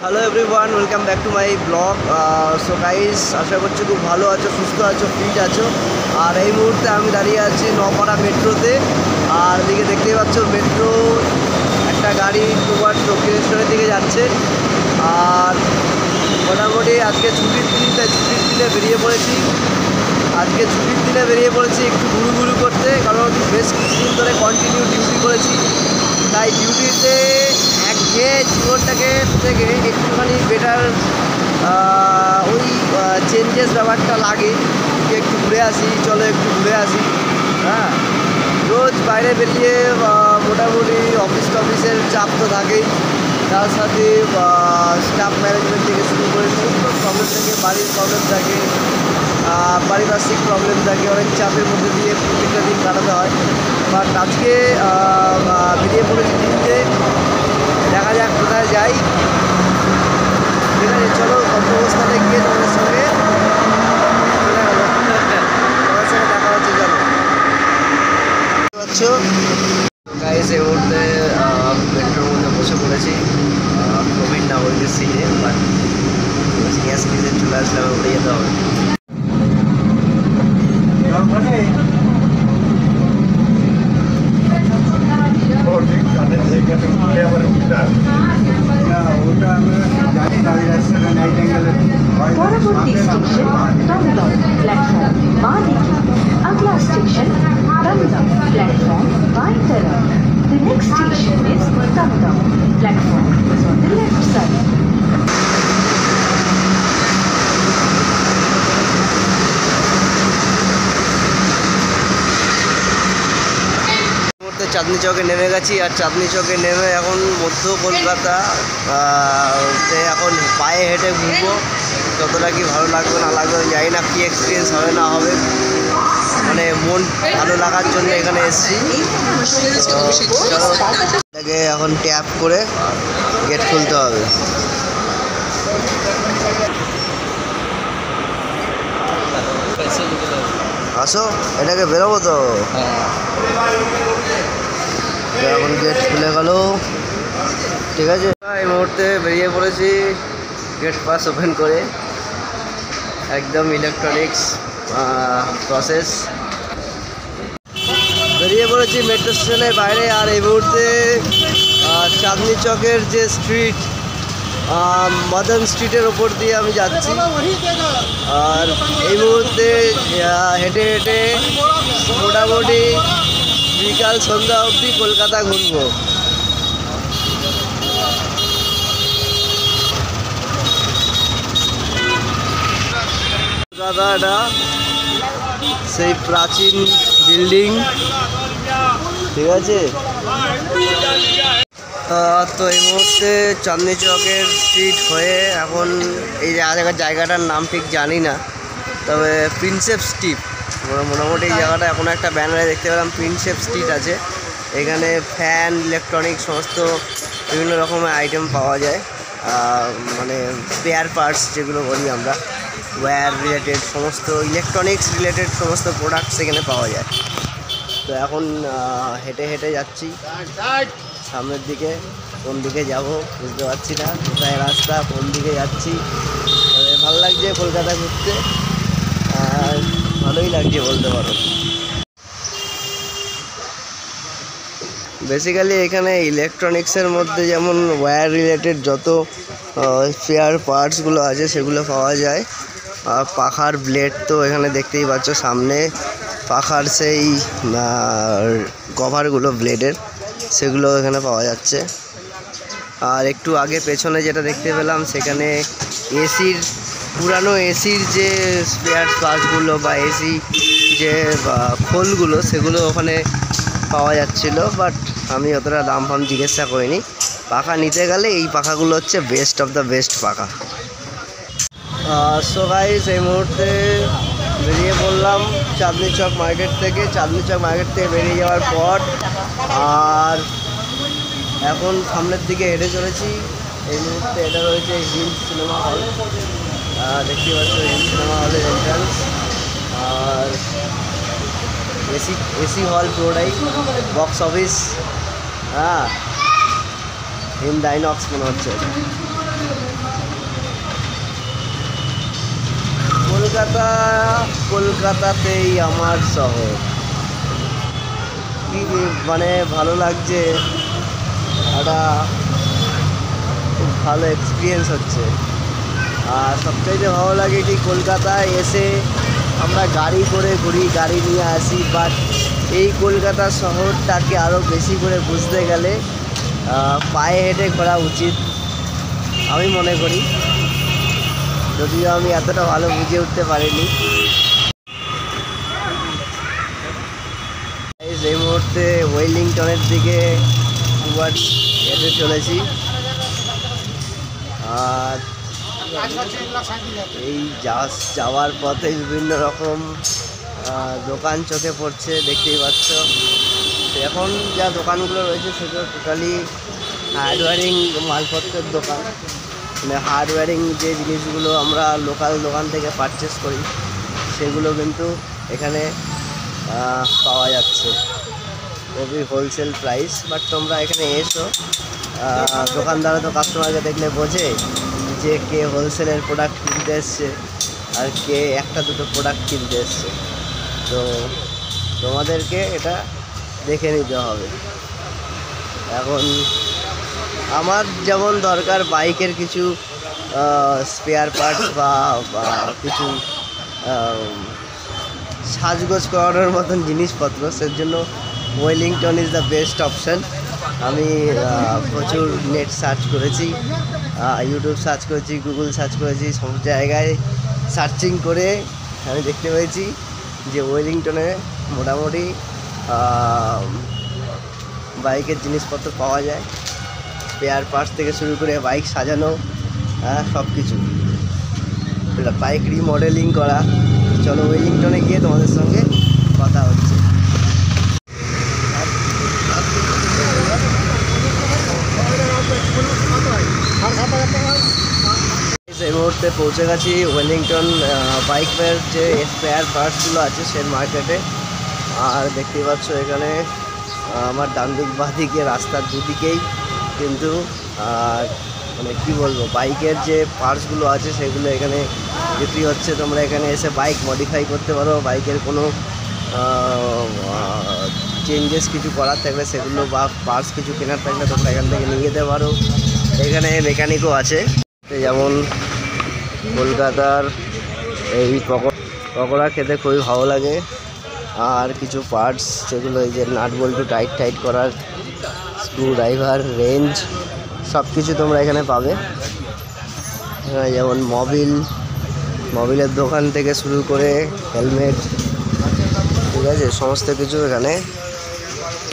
Hello everyone, welcome back to my blog. So guys, আশা করছি খুব ভালো আছো, সুস্থ আছো, ফিট আছো। আর এই মুহূর্তে আমি দাঁড়িয়ে আছি নপাড়া মেট্রোতে। আর এদিকে দেখতেই পাচ্ছ মেট্রো একটা গাড়ি টুয়ার্ড দক্ষিণেশ্বরের দিকে যাচ্ছে। আর মোটামুটি আজকে ছুটির দিন, তাই ছুটির দিনে বেরিয়ে পড়েছি। একটু ঘুরু করতে, কারণ বেশ কিছুদিন ধরে কন্টিনিউ ডিউটি করেছি। তাই ডিউটিতে একঘেয়ে জীবনটাকে থেকে একটুখানি বেটার ওই চেঞ্জেস ব্যাপারটা লাগে। একটু ঘুরে আসি, চলো একটু ঘুরে আসি। হ্যাঁ, রোজ বাইরে বেরিয়ে মোটামুটি অফিসের চাপ তো থাকেই, তার সাথে স্টাফ ম্যানেজমেন্ট থেকে শুরু করে সমস্ত প্রবলেম থাকে, বাড়ির প্রবলেম থাকে, পারিপার্শ্বিক প্রবলেম থাকে, অনেক চাপের মধ্যে দিয়ে প্রত্যেকটা দিন কাটাতে হয়। বাট আজকে বেরিয়ে পড়েছি দিনতে, দেখা যাক কোথায় যাই। ঠিক আছে, চলো গন্তব্যস্থানে গিয়ে তোমাদের সঙ্গে দেখা হচ্ছে। চলো পাচ্ছ গাইস, এই মুহূর্তে মেট্রোর মধ্যে বসে পড়েছি কোভিড না বলতে সিনে, বাট সিনিয়ার সিটিজেন চলে আসলে উঠে যেতে হবে। পরবর্তী স্টেশন দমদম, প্ল্যাটফর্ম বাঁ দিকে। अगला स्टेशन दमदम, प्लेटफॉर्म बाईं तरफ। The next station is Dumdum, platform is on the left side. চাঁদনি চকে নেমে গেছি। আর চাঁদনি চকে নেমে এখন মধ্য কলকাতা এখন পায়ে হেঁটে ঘুরবো। যতটা কি ভালো লাগবে না লাগবে জানি না, কী এক্সপিরিয়েন্স হবে না হবে, মানে মন ভালো লাগার জন্য এখানে এসেছি। এটাকে এখন ট্যাপ করে গেট খুলতে হবে। আসো, এটাকে বেরোবো তো। এখন গেট খুলে গেল, ঠিক আছে। এই মুহূর্তে বেরিয়ে পড়েছি গেট পাস ওপেন করে, একদম ইলেকট্রনিক্স প্রসেস। বেরিয়ে পড়েছি মেট্রো স্টেশনের বাইরে। আর এই মুহূর্তে চাঁদনি চকের যে স্ট্রিট, মদন স্ট্রিটের ওপর দিয়ে আমি যাচ্ছি। আর এই মুহূর্তে হেঁটে হেঁটে মোটামুটি বিকাল সন্ধ্যা অবধি কলকাতা ঘুরবো। কলকাতাটা সেই প্রাচীন বিল্ডিং, ঠিক আছে। তো এই মুহূর্তে চাঁদনি চকের স্ট্রিট হয়ে এখন এই জায়গাটার নাম ঠিক জানি না, তবে প্রিন্সেপ স্ট্রিট মোটামুটি এই জায়গাটা এখন একটা ব্যানারে দেখতে পেলাম প্রিন্সেপ স্ট্রিট আছে। এখানে ফ্যান, ইলেকট্রনিক সমস্ত বিভিন্ন রকমের আইটেম পাওয়া যায়, মানে স্পেয়ার পার্টস যেগুলো বলি আমরা, ওয়্যার রিলেটেড সমস্ত, ইলেকট্রনিক্স রিলেটেড সমস্ত প্রোডাক্টস এখানে পাওয়া যায়। তো এখন হেঁটে হেঁটে যাচ্ছি সামনের দিকে। কোন দিকে যাব বুঝতে পারছি না, কোথায় রাস্তা, কোন দিকে যাচ্ছি। ভালো লাগছে কলকাতা ঘুরতে, আর ভালোই লাগছে বলতে পারো। বেসিক্যালি এখানে ইলেকট্রনিক্সের মধ্যে যেমন ওয়্যার রিলেটেড যত স্পেয়ার পার্টসগুলো আছে সেগুলো পাওয়া যায়। আর পাখার ব্লেড তো এখানে দেখতেই পাচ্ছ, সামনে পাখার সেই কভারগুলো ব্লেডের, সেগুলো এখানে পাওয়া যাচ্ছে। আর একটু আগে পেছনে যেটা দেখতে পেলাম, সেখানে এসির, পুরানো এসির যে স্পেয়ার পার্টসগুলো বা এসি যে খোলগুলো, সেগুলো ওখানে পাওয়া যাচ্ছিলো। বাট আমি অতটা দাম ফাম জিজ্ঞাসা করিনি। পাখা নিতে গেলে এই পাখাগুলো হচ্ছে বেস্ট অফ দ্য বেস্ট পাখা। সো গাইস, এই মুহূর্তে বেরিয়ে পড়লাম চাঁদনি চক মার্কেট থেকে। চাঁদনি চক মার্কেট থেকে বেরিয়ে যাওয়ার পর আর এখন সামনের দিকে হেঁটে চলেছি। এই মুহূর্তে এটা রয়েছে হিন্দ সিনেমা হল, দেখতে পাচ্ছ হিন্দ সিনেমা হলের এন্ট্রান্স। আর এসি হল পুরোটাই, বক্স অফিস, হিন্দ আইনক্স মনে হচ্ছে। কলকাতাতেই আমার শহর। কি মানে ভালো লাগছে, একটা খুব ভালো এক্সপিরিয়েন্স হচ্ছে। আর সবচাইতে ভালো লাগে কি কলকাতায় এসে আমরা গাড়ি করে ঘুরি, গাড়ি নিয়ে আসি, বাট এই কলকাতা শহরটাকে আরও বেশি করে বুঝতে গেলে পায়ে হেঁটে ঘোরা উচিত আমি মনে করি, যদিও আমি এতটা ভালো বুঝে উঠতে পারিনি। এই মুহূর্তে ওয়েলিংটনের দিকে হেঁটে চলেছি। আর এই যাওয়ার পথে বিভিন্ন রকম দোকান চোখে পড়ছে, দেখতেই পাচ্ছ। এখন যা দোকানগুলো রয়েছে সেগুলো টোটালি হার্ডওয়্যারিং মালপত্রের দোকান, মানে হার্ডওয়্যারিং যে জিনিসগুলো আমরা লোকাল দোকান থেকে পারচেস করি সেগুলো কিন্তু এখানে পাওয়া যাচ্ছে খুবই হোলসেল প্রাইস। বাট তোমরা এখানে এসো, দোকানদারা তো কাস্টমারকে দেখলে বোঝে যে কে হোলসেলের প্রোডাক্ট কিনতে এসছে আর কে একটা দুটো প্রোডাক্ট কিনতে এসছে। তো তোমাদেরকে এটা দেখে নিতে হবে। এখন আমার যেমন দরকার বাইকের কিছু স্পেয়ার পার্টস বা কিছু সাজগোজ করানোর মতন জিনিসপত্র, সের জন্য Wellington is the best option. আমি প্রচুর নেট সার্চ করেছি, ইউটিউব সার্চ করেছি, গুগল সার্চ করেছি, সব জায়গায় সার্চিং করে আমি দেখতে পেয়েছি যে ওয়েলিংটনে মোটামুটি বাইকের জিনিসপত্র পাওয়া যায়, স্পেয়ার পার্টস থেকে শুরু করে বাইক সাজানো, সব কিছু, বাইক রিমডেলিং করা। চলো ওয়েলিংটনে গিয়ে তোমাদের সঙ্গে কথা হচ্ছে। এই মুহূর্তে পৌঁছে গেছি ওয়েলিংটন বাইকের যে স্পেয়ার পার্টসগুলো আছে সেই মার্কেটে। আর দেখতেই পাচ্ছ এখানে আমার ডান দিক বাঁ দিকে রাস্তার দুদিকেই কিন্তু মানে কী বলবো, বাইকের যে পার্টসগুলো আছে সেগুলো এখানে বিক্রি হচ্ছে। তোমরা এখানে এসে বাইক মডিফাই করতে পারো, বাইকের কোনো চেঞ্জেস কিছু করার থাকলে সেগুলো বা পার্টস কিছু কেনার থাকলে তোমরা এখান থেকে নিয়ে যেতে পারো। এখানে মেকানিকও আছে, যেমন কলকাতার এই পকোড়া খেতে খুবই ভালো লাগে। আর কিছু পার্টস যেগুলো এই যে নাট বল্টু টাইট করার, স্ক্রু ড্রাইভার, রেঞ্জ, সব কিছু তোমরা এখানে পাবে। যেমন মোবিলের দোকান থেকে শুরু করে হেলমেট, ঠিক আছে, সমস্ত কিছু এখানে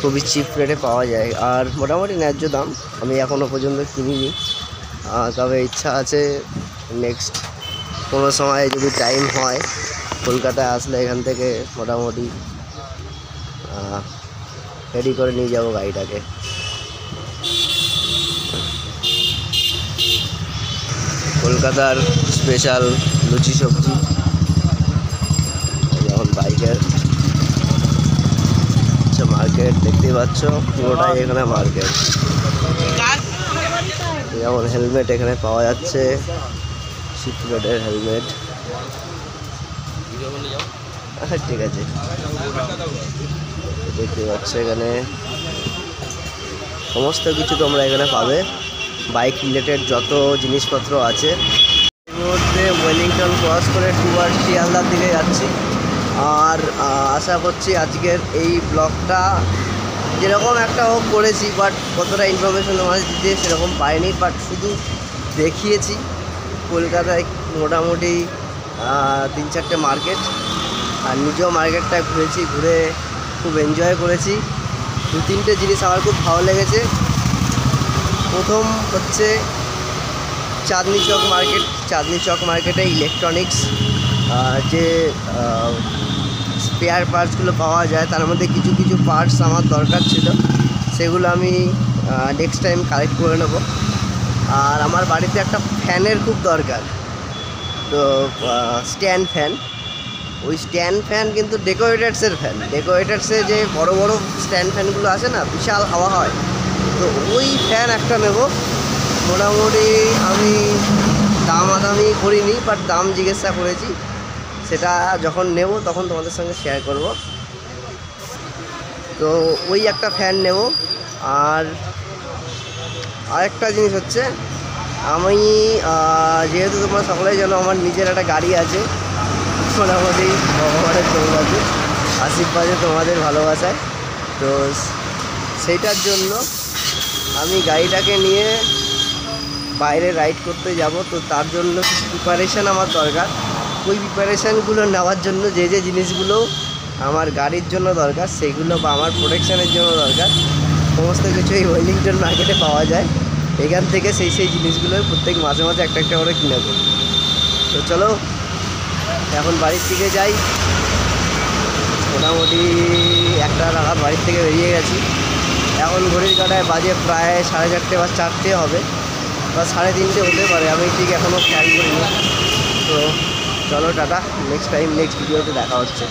খুবই চিপ রেটে পাওয়া যায় আর মোটামুটি ন্যায্য দাম। আমি এখনও পর্যন্ত কিনিনি, তবে ইচ্ছা আছে নেক্সট কোনো সময় যদি টাইম হয় কলকাতায় আসলে এখান থেকে মোটামুটি রেডি করে নিয়ে যাবো গাড়িটাকে। কলকাতার স্পেশাল লুচি সবজি, যেমন বাইকের মার্কেট দেখতেই পাচ্ছ, পুরোটাই এখানে মার্কেট। যেমন হেলমেট এখানে পাওয়া যাচ্ছে, সিট বেল্টের হেলমেট, ঠিক আছে, দেখতে পাচ্ছ এখানে সমস্ত কিছু তোমরা এখানে পাবে, বাইক রিলেটেড যত জিনিসপত্র আছে। এই মুহূর্তে ওয়েলিংটন ক্রস করে টুয়ার্ড শিয়ালদার দিকে যাচ্ছি। আর আশা করছি আজকের এই ব্লগটা যেরকম একটা হোক করেছি, বাট কতটা ইনফরমেশন তোমাদের দিতে সেরকম পাইনি, বাট শুধু দেখিয়েছি কলকাতায় মোটামুটি 3-4টে মার্কেট, আর নিজেও মার্কেটটা ঘুরেছি, ঘুরে খুব এনজয় করেছি। 2-3টে জিনিস আমার খুব ভালো লেগেছে। প্রথম হচ্ছে চাঁদনি চক মার্কেটে ইলেকট্রনিক্স যে স্পেয়ার পার্টসগুলো পাওয়া যায়, তার মধ্যে কিছু কিছু পার্টস আমার দরকার ছিল, সেগুলো আমি নেক্সট টাইম কালেক্ট করে নেব। আর আমার বাড়িতে একটা ফ্যানের খুব দরকার, তো স্ট্যান্ড ফ্যান, ওই স্ট্যান্ড ফ্যান কিন্তু ডেকোরেটার্সের ফ্যান, ডেকোরেটার্সে যে বড় বড় স্ট্যান্ড ফ্যানগুলো আছে না, বিশাল হাওয়া হয়, তো ওই ফ্যান একটা নেব। মোটামুটি আমি দামাদামি করিনি, বাট দাম জিজ্ঞাসা করেছি, সেটা যখন নেব তখন তোমাদের সঙ্গে শেয়ার করব। তো ওই একটা ফ্যান নেব। আর আরেকটা জিনিস হচ্ছে, আমি যেহেতু তোমরা সকলেই জানো আমার নিজের একটা গাড়ি আছে, মোটামুটি ভগবানের চোখ আছে, আশীর্বাদে তোমাদের ভালোবাসায়। তো সেইটার জন্য আমি গাড়িটাকে নিয়ে বাইরে রাইড করতে যাব। তো তার জন্য কিছু প্রিপারেশান আমার দরকার। ওই প্রিপারেশানগুলো নেওয়ার জন্য যে যে জিনিসগুলো আমার গাড়ির জন্য দরকার সেগুলো বা আমার প্রোটেকশানের জন্য দরকার, সমস্ত কিছু এই ওয়েলিংটন মার্কেটে পাওয়া যায়। এখান থেকে সেই জিনিসগুলো প্রত্যেক মাঝে মাঝে একটা একটা করে কিনে দেবো। তো চলো এখন বাড়ির দিকে যাই। মোটামুটি 1টা নাগাদ বাড়ির থেকে বেরিয়ে গেছি। এখন ঘড়ির কাঁটায় বাজে প্রায় 4:30 বা 4টে হবে, বা 3:30 হতে পারে, আমি ঠিক এখনও খেয়াল করিনি। তো চলো টাটা, নেক্সট ভিডিওতে দেখা হচ্ছে।